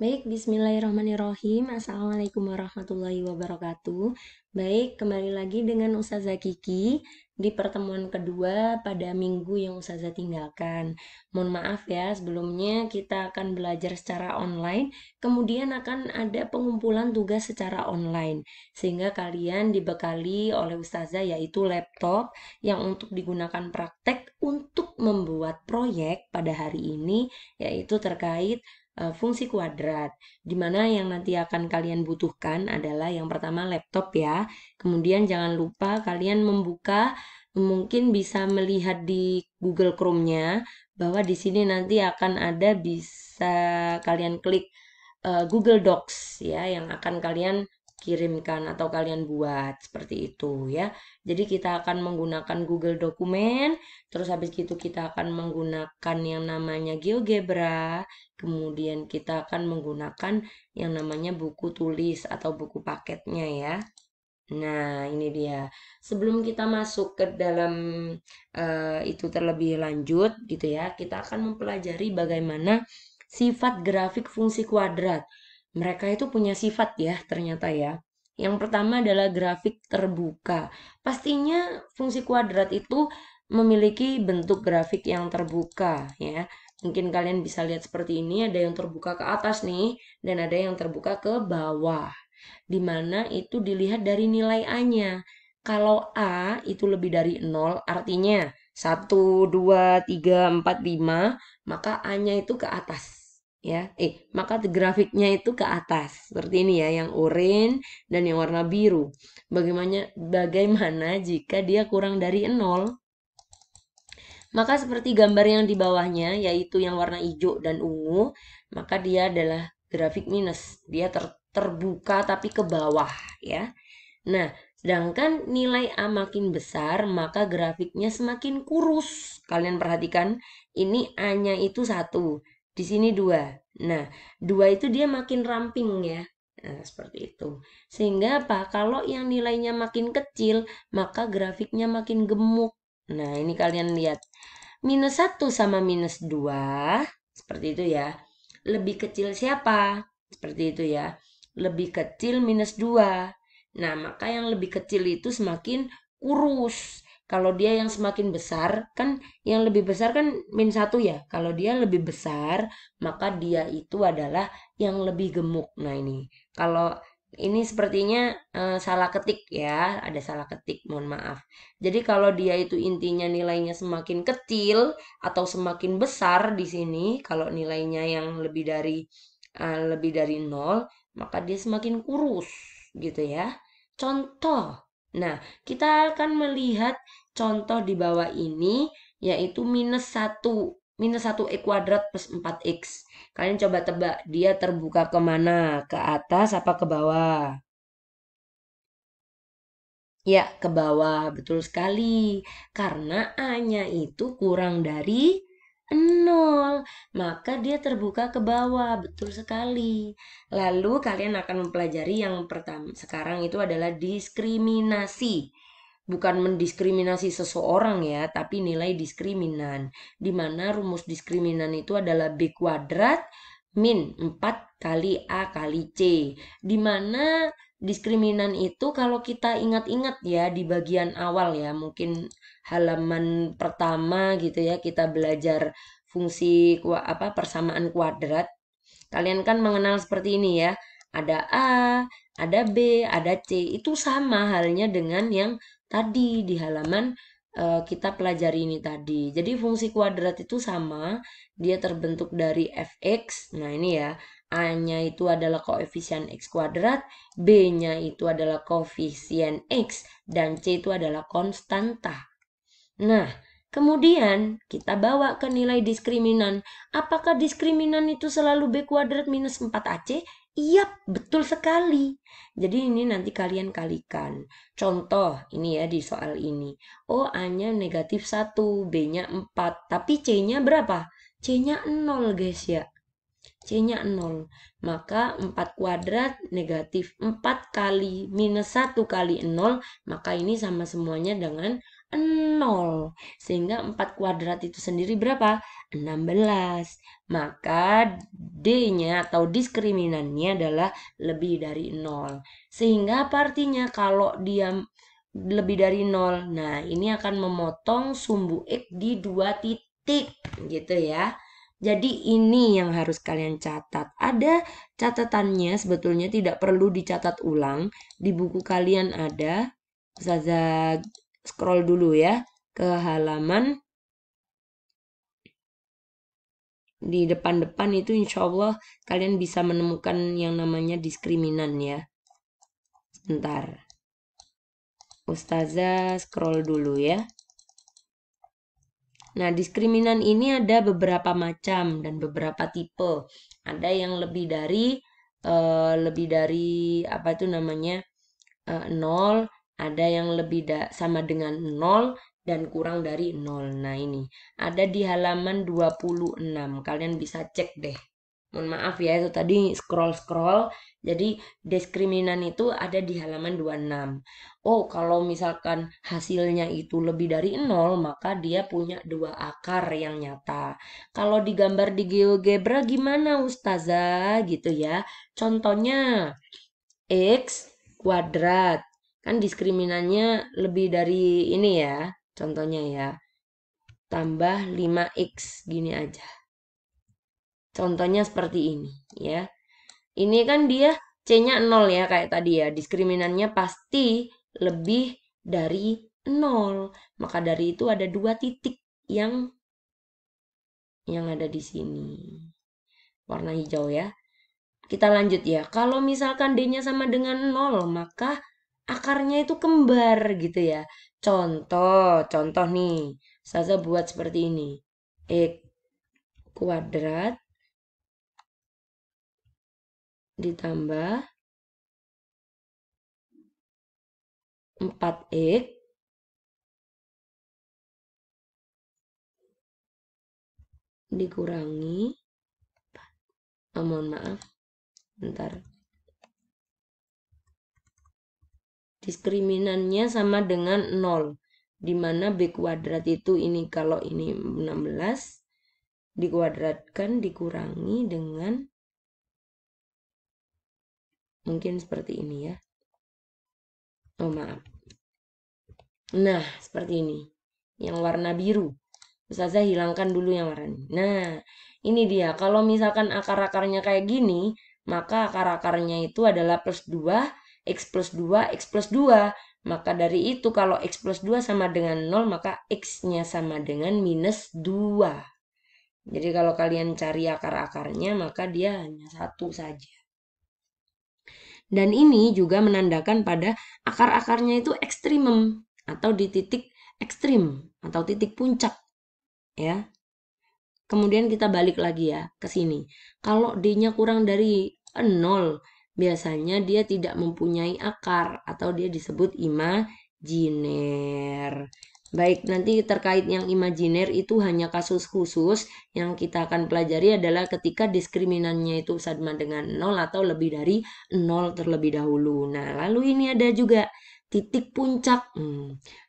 Baik, bismillahirrahmanirrahim. Assalamualaikum warahmatullahi wabarakatuh. Baik, kembali lagi dengan Ustazah Kiki di pertemuan kedua pada minggu yang Ustazah tinggalkan. Mohon maaf ya, sebelumnya kita akan belajar secara online, kemudian akan ada pengumpulan tugas secara online, sehingga kalian dibekali oleh Ustazah yaitu laptop yang untuk digunakan praktek untuk membuat proyek pada hari ini, yaitu terkait fungsi kuadrat, di mana yang nanti akan kalian butuhkan adalah yang pertama laptop ya. Kemudian jangan lupa kalian membuka, mungkin bisa melihat di Google Chrome-nya bahwa di sini nanti akan ada bisa kalian klik Google Docs ya yang akan kalian kirimkan atau kalian buat seperti itu ya. Jadi kita akan menggunakan Google Dokumen, terus habis itu kita akan menggunakan yang namanya GeoGebra, kemudian kita akan menggunakan yang namanya buku tulis atau buku paketnya ya. Nah, ini dia. Sebelum kita masuk ke dalam itu terlebih lanjut gitu ya, kita akan mempelajari bagaimana sifat grafik fungsi kuadrat. Mereka itu punya sifat ya, ternyata ya. Yang pertama adalah grafik terbuka. Pastinya fungsi kuadrat itu memiliki bentuk grafik yang terbuka ya. Mungkin kalian bisa lihat seperti ini, ada yang terbuka ke atas nih, dan ada yang terbuka ke bawah di mana itu dilihat dari nilai A-nya. Kalau A itu lebih dari 0, artinya 1, 2, 3, 4, 5, maka A-nya itu ke atas. Ya, maka grafiknya itu ke atas. Seperti ini ya, yang oranye dan yang warna biru. Bagaimana jika dia kurang dari 0? Maka seperti gambar yang di bawahnya, yaitu yang warna hijau dan ungu, maka dia adalah grafik minus. Dia terbuka tapi ke bawah ya. Nah, sedangkan nilai A makin besar, maka grafiknya semakin kurus. Kalian perhatikan, ini A-nya itu 1, di sini 2. Nah, 2 itu dia makin ramping ya. Nah, seperti itu. Sehingga apa? Kalau yang nilainya makin kecil, maka grafiknya makin gemuk. Nah, ini kalian lihat. -1 sama -2, seperti itu ya. Lebih kecil siapa? Seperti itu ya. Lebih kecil -2. Nah, maka yang lebih kecil itu semakin kurus. Kalau dia yang semakin besar, kan yang lebih besar kan -1 ya. Kalau dia lebih besar, maka dia itu adalah yang lebih gemuk. Nah, ini. Kalau ini sepertinya salah ketik ya, ada salah ketik, mohon maaf. Jadi kalau dia itu intinya nilainya semakin kecil atau semakin besar di sini, kalau nilainya yang lebih dari 0, maka dia semakin kurus gitu ya. Contoh. Nah, kita akan melihat contoh di bawah ini yaitu -1. -1 x kuadrat plus 4x. Kalian coba tebak dia terbuka kemana? Ke atas apa ke bawah? Ya, ke bawah, betul sekali. Karena A-nya itu kurang dari 0, maka dia terbuka ke bawah, betul sekali. Lalu kalian akan mempelajari yang pertama sekarang itu adalah diskriminasi. Bukan mendiskriminasi seseorang ya, tapi nilai diskriminan. Di mana rumus diskriminan itu adalah B kuadrat min 4 kali A kali C. Di mana diskriminan itu kalau kita ingat-ingat ya di bagian awal ya, mungkin halaman pertama gitu ya, kita belajar fungsi persamaan kuadrat. Kalian kan mengenal seperti ini ya. Ada A, ada B, ada C. Itu sama halnya dengan yang tadi di halaman kita pelajari ini tadi. Jadi fungsi kuadrat itu sama, dia terbentuk dari fx. Nah, ini ya. A-nya itu adalah koefisien x kuadrat, B-nya itu adalah koefisien x, dan C itu adalah konstanta. Nah, kemudian kita bawa ke nilai diskriminan. Apakah diskriminan itu selalu B kuadrat minus 4AC? Iya, betul sekali. Jadi ini nanti kalian kalikan. Contoh, ini ya di soal ini. Oh, A-nya -1, B-nya 4. Tapi C-nya berapa? C-nya 0 guys ya. C-nya 0. Maka 4 kuadrat negatif 4 kali -1 kali 0. Maka ini sama semuanya dengan 0. Sehingga 4 kuadrat itu sendiri berapa? 16. Maka D-nya atau diskriminannya adalah lebih dari 0. Sehingga apa artinya? Kalau dia lebih dari 0, nah ini akan memotong sumbu X di 2 titik gitu ya. Jadi ini yang harus kalian catat. Ada catatannya, sebetulnya tidak perlu dicatat ulang. Di buku kalian ada. Ustazah scroll dulu ya ke halaman di depan-depan itu, insya Allah kalian bisa menemukan yang namanya diskriminan ya. Sebentar. Ustazah scroll dulu ya. Nah, diskriminan ini ada beberapa macam dan beberapa tipe. Ada yang lebih dari apa itu namanya 0, ada yang sama dengan 0 dan kurang dari 0. Nah, ini ada di halaman 26. Kalian bisa cek deh. Mohon maaf ya, itu tadi scroll-scroll. Jadi diskriminan itu ada di halaman 26. Oh, kalau misalkan hasilnya itu lebih dari 0, maka dia punya 2 akar yang nyata. Kalau digambar di GeoGebra gimana Ustazah? Gitu ya. Contohnya X kuadrat. Kan diskriminannya lebih dari ini ya. Contohnya ya. Tambah 5X. Gini aja. Contohnya seperti ini ya. Ini kan dia C-nya 0 ya kayak tadi ya. Diskriminannya pasti lebih dari 0. Maka dari itu ada 2 titik yang ada di sini. Warna hijau ya. Kita lanjut ya. Kalau misalkan D-nya sama dengan 0, maka akarnya itu kembar gitu ya. Contoh nih. Saza buat seperti ini. X kuadrat ditambah 4X dikurangi, mohon maaf, bentar. Diskriminannya sama dengan 0, di mana B kuadrat itu ini kalau ini 16, dikuadratkan dikurangi dengan mungkin seperti ini ya. Oh maaf. Nah, seperti ini. Yang warna biru. Ustazah hilangkan dulu yang warna ini. Nah, ini dia. Kalau misalkan akar-akarnya kayak gini, maka akar-akarnya itu adalah plus 2, X plus 2, X plus 2. Maka dari itu kalau X plus 2 sama dengan 0, maka X-nya sama dengan minus 2. Jadi kalau kalian cari akar-akarnya, maka dia hanya 1 saja. Dan ini juga menandakan pada akar-akarnya itu ekstrimum atau di titik ekstrim atau titik puncak ya. Kemudian kita balik lagi ya ke sini. Kalau D-nya kurang dari 0, biasanya dia tidak mempunyai akar atau dia disebut imajiner. Baik, nanti terkait yang imajiner itu hanya kasus khusus yang kita akan pelajari adalah ketika diskriminannya itu sama dengan 0 atau lebih dari 0 terlebih dahulu. Nah, lalu ini ada juga titik puncak.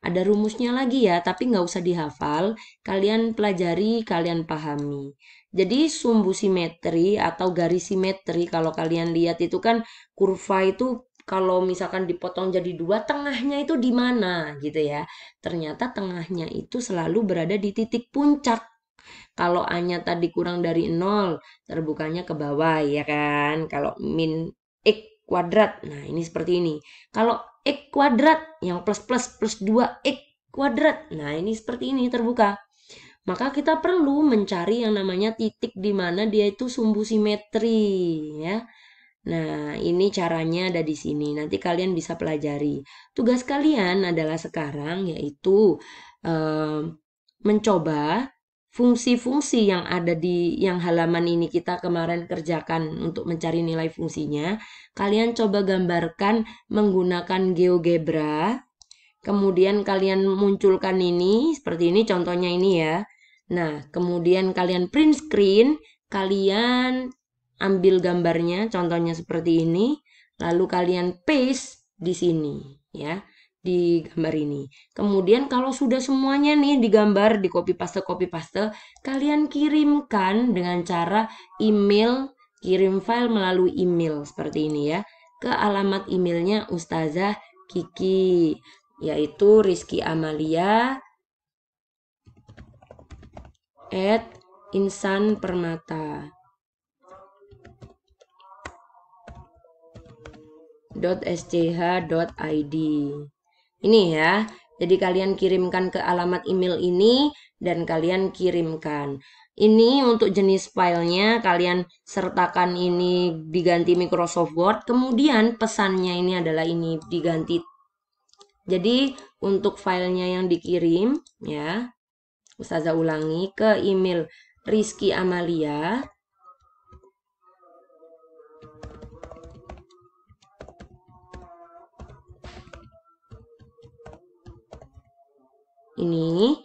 Ada rumusnya lagi ya, tapi nggak usah dihafal. Kalian pelajari, kalian pahami. Jadi sumbu simetri atau garis simetri kalau kalian lihat itu kan kurva itu kalau misalkan dipotong jadi 2, tengahnya itu di mana gitu ya. Ternyata tengahnya itu selalu berada di titik puncak. Kalau A-nya tadi kurang dari 0, terbukanya ke bawah ya kan. Kalau min X kuadrat, nah ini seperti ini. Kalau X kuadrat yang plus 2X kuadrat, nah ini seperti ini terbuka. Maka kita perlu mencari yang namanya titik di mana dia itu sumbu simetri ya. Nah, ini caranya ada di sini. Nanti kalian bisa pelajari. Tugas kalian adalah sekarang yaitu mencoba fungsi-fungsi yang ada di yang halaman ini kita kemarin kerjakan untuk mencari nilai fungsinya. Kalian coba gambarkan menggunakan GeoGebra. Kemudian kalian munculkan ini seperti ini contohnya ini ya. Nah, kemudian kalian print screen, kalian ambil gambarnya, contohnya seperti ini, lalu kalian paste di sini, ya. di gambar ini. Kemudian kalau sudah semuanya nih digambar, di copy paste, kalian kirimkan dengan cara email, kirim file melalui email seperti ini ya, ke alamat emailnya Ustazah Kiki, yaitu Rizky Amalia @insanpermata .sch.id. Ini ya. Jadi kalian kirimkan ke alamat email ini dan kalian kirimkan. Ini untuk jenis filenya kalian sertakan ini diganti Microsoft Word. Kemudian pesannya ini adalah ini diganti. Jadi untuk filenya yang dikirim ya, Ustazah ulangi ke email Rizky Amalia ini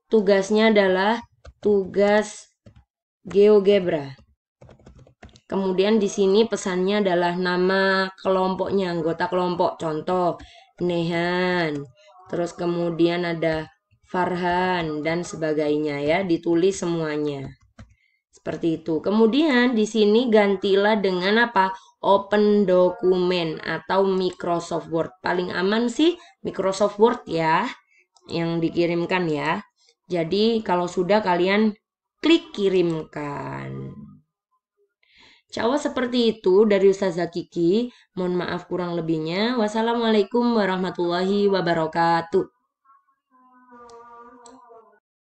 tugasnya adalah tugas GeoGebra. Kemudian di sini pesannya adalah nama kelompoknya, anggota kelompok. Contoh, Nehan. Terus kemudian ada Farhan dan sebagainya ya, ditulis semuanya. Seperti itu. Kemudian di sini gantilah dengan apa? Open dokumen atau Microsoft Word. Paling aman sih Microsoft Word ya, yang dikirimkan ya. Jadi kalau sudah kalian klik kirimkan. Insya seperti itu dari Ustazah Kiki. Mohon maaf kurang lebihnya. Wassalamualaikum warahmatullahi wabarakatuh.